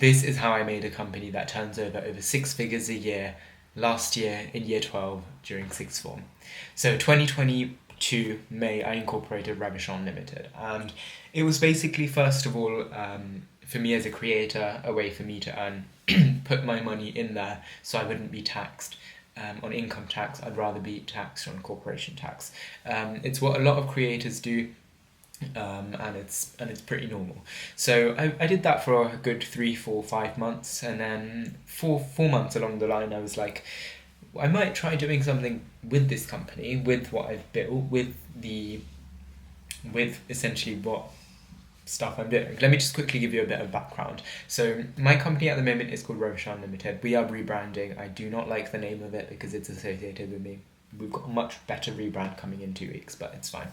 this is how I made a company that turns over 6 figures a year last year in year 12 during sixth form. So 2022 May, I incorporated Revishaan Limited, and it was basically, first of all, for me as a creator, a way for me to earn, put my money in there so I wouldn't be taxed on income tax. I'd rather be taxed on corporation tax. It's what a lot of creators do, and it's pretty normal. So I did that for a good 3, 4, 5 months, and then four months along the line, I was like, I might try doing something with this company, with what I've built, with essentially what stuff I'm doing. Let me just quickly give you a bit of background. So my company at the moment is called Revishaan Limited. We are rebranding. I do not like the name of it because it's associated with me. We've got a much better rebrand coming in 2 weeks, but it's fine.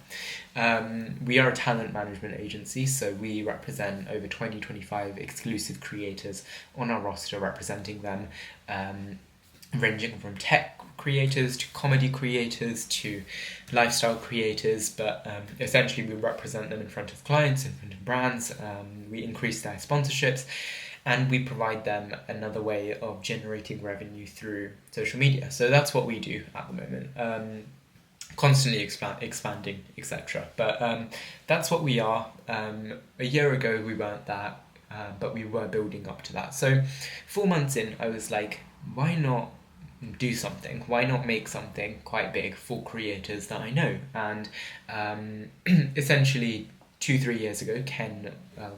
We are a talent management agency, so we represent over 20-25 exclusive creators on our roster, representing them, ranging from tech creators to comedy creators to lifestyle creators, but essentially we represent them in front of clients, in front of brands. We increase their sponsorships, and we provide them another way of generating revenue through social media. So that's what we do at the moment, constantly expanding, etc. But that's what we are. A year ago we weren't that, but we were building up to that. So 4 months in, I was like, why not do something? Why not make something quite big for creators that I know? And essentially 2-3 years ago, Ken,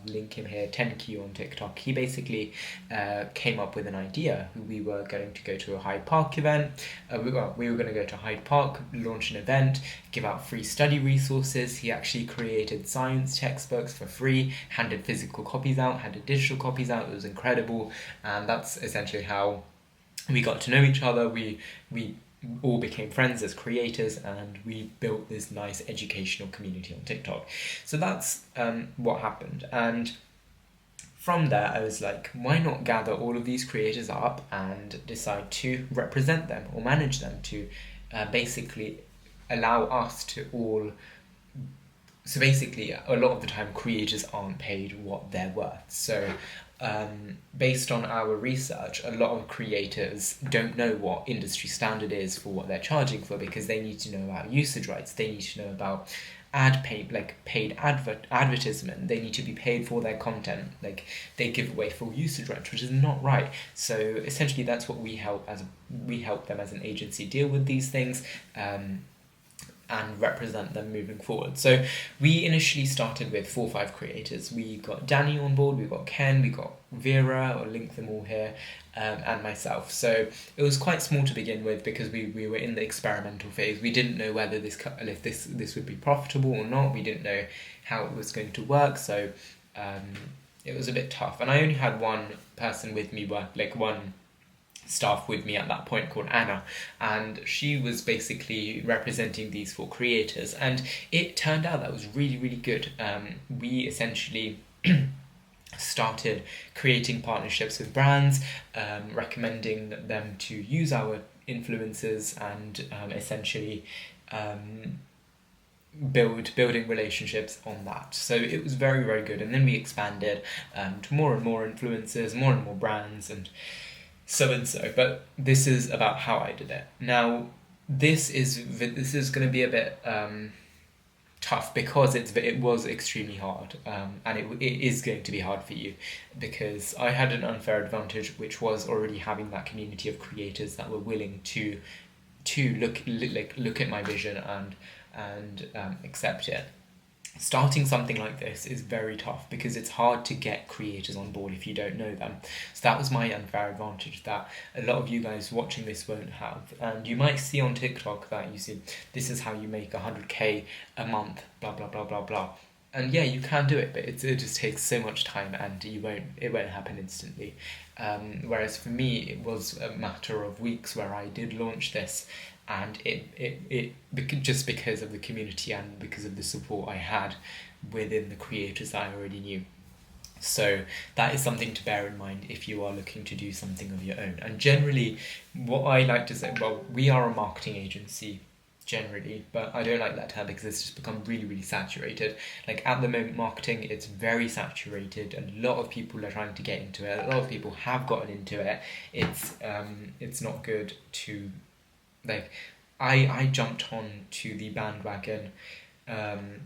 link him here, 10Q on TikTok, he basically came up with an idea. We were going to go to a Hyde Park event. We were going to go to Hyde Park, launch an event, give out free study resources. He actually created science textbooks for free, handed physical copies out, handed digital copies out. It was incredible. And that's essentially how we got to know each other. We all became friends as creators, and we built this nice educational community on TikTok. So that's what happened. And from there, I was like, why not gather all of these creators up and decide to represent them or manage them, to basically allow us to all... So basically, a lot of the time, creators aren't paid what they're worth. So based on our research, a lot of creators don't know what industry standard is for what they're charging for, because they need to know about usage rights, they need to know about paid advertisement, they need to be paid for their content, like they give away full usage rights, which is not right. So essentially that's what we help them as an agency deal with these things, and represent them moving forward. So we initially started with 4 or 5 creators. We got Danny on board, we got Ken, we got Vera, I'll link them all here, and myself. So it was quite small to begin with, because we were in the experimental phase. We didn't know whether if this would be profitable or not. We didn't know how it was going to work, so it was a bit tough. And I only had one person with me, one staff with me at that point, called Anna, and she was basically representing these 4 creators, and it turned out that was really, really good. We essentially started creating partnerships with brands, recommending them to use our influencers, and essentially building relationships on that. So it was very, very good. And then we expanded to more and more influencers, more and more brands, and so. But this is about how I did it. Now, this is going to be a bit tough, because it was extremely hard, and it is going to be hard for you, because I had an unfair advantage, which was already having that community of creators that were willing to look at my vision and accept it. Starting something like this is very tough, because it's hard to get creators on board if you don't know them. So that was my unfair advantage that a lot of you guys watching this won't have. And you might see on TikTok that you see, this is how you make 100k a month, blah blah blah blah blah. And yeah, you can do it, but it just takes so much time, and it won't happen instantly. Whereas for me, it was a matter of weeks where I did launch this, and it just because of the community and because of the support I had within the creators that I already knew. So that is something to bear in mind if you are looking to do something of your own. And generally, what I like to say, well, we are a marketing agency. generally, but I don't like that term because it's just become really, really saturated. Like at the moment, marketing, it's very saturated. A lot of people are trying to get into it. A lot of people have gotten into it. It's not good to like. I jumped on to the bandwagon. Um,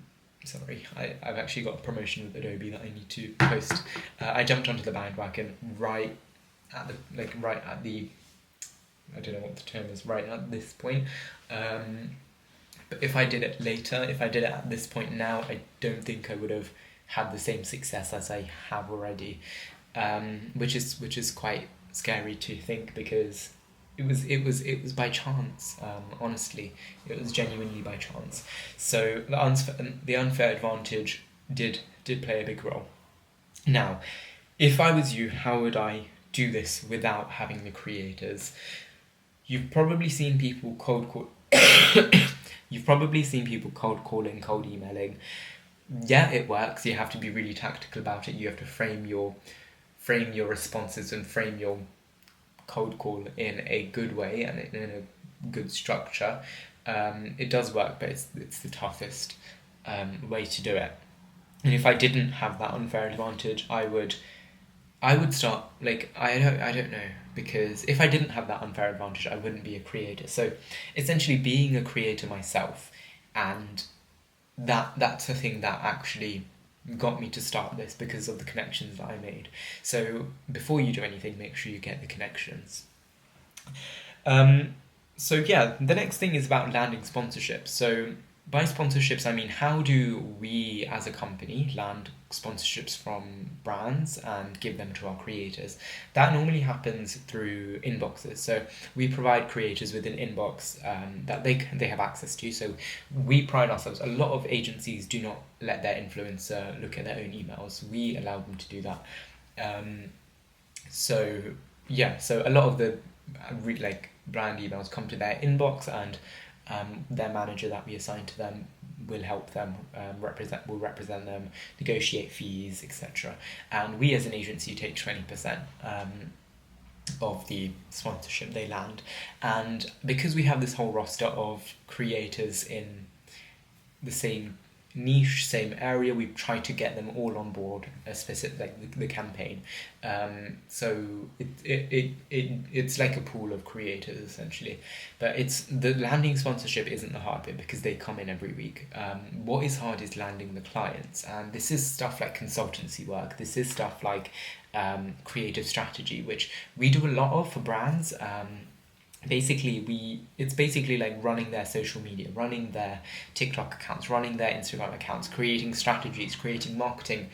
Sorry, I've actually got a promotion with Adobe that I need to post. I jumped onto the bandwagon right at the I don't know what the term is, right at this point. Um, but if I did it later, if I did it at this point now, I don't think I would have had the same success as I have already, which is quite scary to think because it was by chance. Honestly, it was genuinely by chance. So the unfair advantage did play a big role. Now, if I was you, how would I do this without having the creators? You've probably seen people cold call. You've probably seen people cold calling, cold emailing. Yeah, it works. You have to be really tactical about it. You have to frame your responses and frame your cold call in a good way and in a good structure. It does work, but it's the toughest way to do it. And if I didn't have that unfair advantage, I would start like I don't know, because if I didn't have that unfair advantage, I wouldn't be a creator. So essentially, being a creator myself, and that's the thing that actually got me to start this because of the connections that I made. So before you do anything, make sure you get the connections. Um, so yeah, the next thing is about landing sponsorships. So by sponsorships, I mean how do we as a company land sponsorships from brands and give them to our creators? That normally happens through inboxes. So we provide creators with an inbox that they have access to. So we pride ourselves. A lot of agencies do not let their influencer look at their own emails. We allow them to do that. Um, so yeah, so a lot of the like brand emails come to their inbox, and their manager that we assign to them will help them represent them, negotiate fees, etc. And we as an agency take 20% of the sponsorship they land, and because we have this whole roster of creators in the same niche, same area, we try to get them all on board a specific like the campaign. So it's like a pool of creators essentially, but it's the landing sponsorship isn't the hard bit because they come in every week. What is hard is landing the clients, and this is stuff like consultancy work. This is stuff like creative strategy, which we do a lot of for brands. It's basically like running their social media, running their TikTok accounts, running their Instagram accounts, creating strategies, creating marketing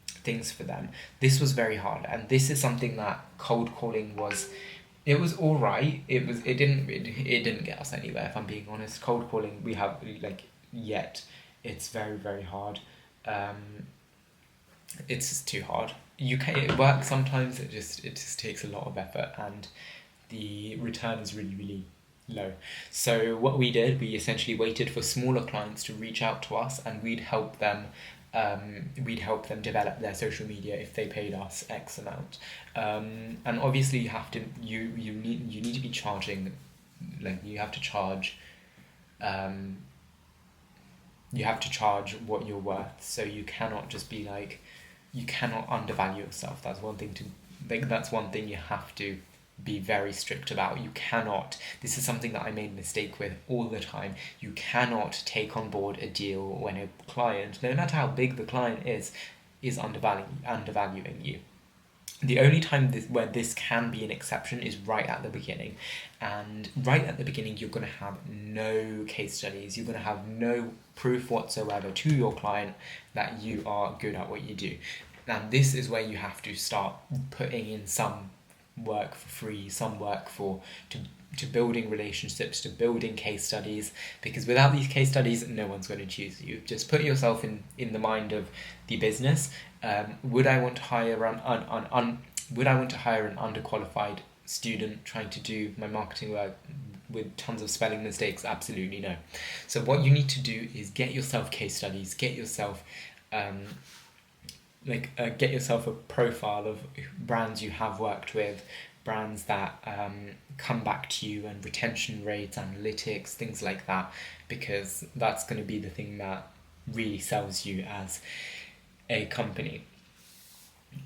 things for them. This was very hard, and this is something that cold calling was. It was all right. It didn't get us anywhere. If I'm being honest, cold calling we have like yet it's very, very hard. It's just too hard. It works sometimes. It just takes a lot of effort, and the return is really, really low. So what we did, we essentially waited for smaller clients to reach out to us, and we'd help them develop their social media if they paid us X amount. And obviously you need to be charging, like you have to charge what you're worth. So you cannot just be like, you cannot undervalue yourself. That's one thing you have to be very strict about. You cannot, this is something that I made a mistake with all the time, you cannot take on board a deal when a client, no matter how big the client is undervaluing you. The only time where this can be an exception is right at the beginning. And right at the beginning, you're going to have no case studies. You're going to have no proof whatsoever to your client that you are good at what you do. And this is where you have to start putting in some work for free, some work to building relationships, to building case studies, because without these case studies, no one's going to choose you. Just put yourself in the mind of the business. Would I want to hire would I want to hire an underqualified student trying to do my marketing work with tons of spelling mistakes? Absolutely no. So what you need to do is get yourself case studies, get yourself get yourself a profile of brands you have worked with, brands that come back to you, and retention rates, analytics, things like that, because that's going to be the thing that really sells you as a company.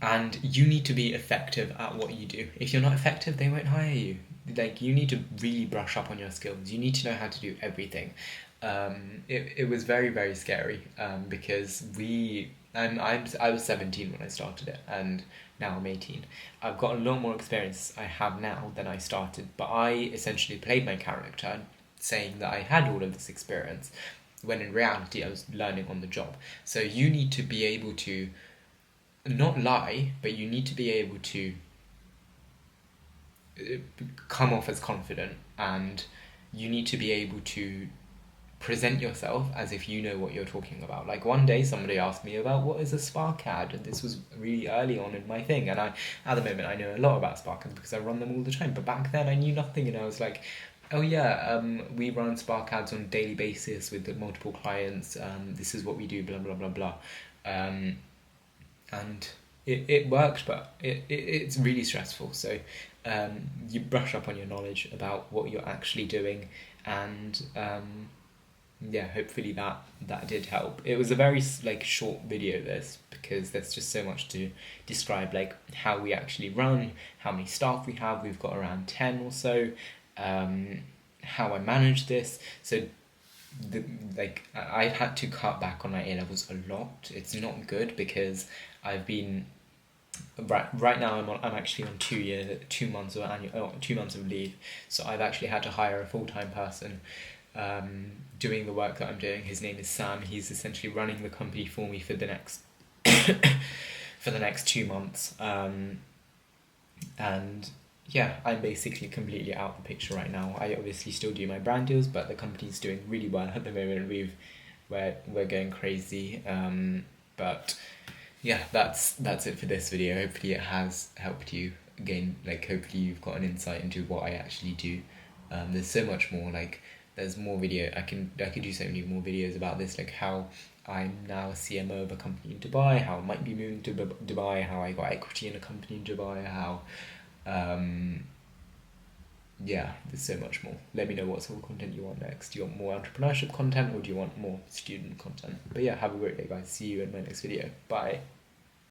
And you need to be effective at what you do. If you're not effective, they won't hire you. Like, you need to really brush up on your skills. You need to know how to do everything. It was very, very scary, because I was 17 when I started it, and now I'm 18. I've got a lot more experience I have now than I started, but I essentially played my character, saying that I had all of this experience, when in reality I was learning on the job. So you need to be able to not lie, but you need to be able to come off as confident, and you need to be able to present yourself as if you know what you're talking about. Like, one day somebody asked me about what is a Spark ad, and this was really early on in my thing, and at the moment I know a lot about Spark ads because I run them all the time, but back then I knew nothing, and I was like, oh yeah, we run Spark ads on a daily basis with multiple clients, this is what we do, blah blah blah blah. And it worked, but it's really stressful. So you brush up on your knowledge about what you're actually doing, and yeah, hopefully that did help. It was a very like short video, this, because there's just so much to describe, like how we actually run, how many staff we have. We've got around 10 or so. How I manage this. So I've had to cut back on my A levels a lot. It's not good because I've been right now I'm actually on 2 months of 2 months of leave. So I've actually had to hire a full-time person doing the work that I'm doing. His name is Sam. He's essentially running the company for me for the next for the next 2 months. And yeah, I'm basically completely out of the picture right now. I obviously still do my brand deals, but the company's doing really well at the moment. We're going crazy. But yeah, that's it for this video. Hopefully it has helped you again. Like, hopefully you've got an insight into what I actually do. There's so much more. Like, there's more video. I could do so many more videos about this, like how I'm now a CMO of a company in Dubai, how I might be moving to Dubai, how I got equity in a company in Dubai, how yeah, there's so much more. Let me know what sort of content you want next. Do you want more entrepreneurship content, or do you want more student content? But yeah, have a great day, guys. See you in my next video. Bye.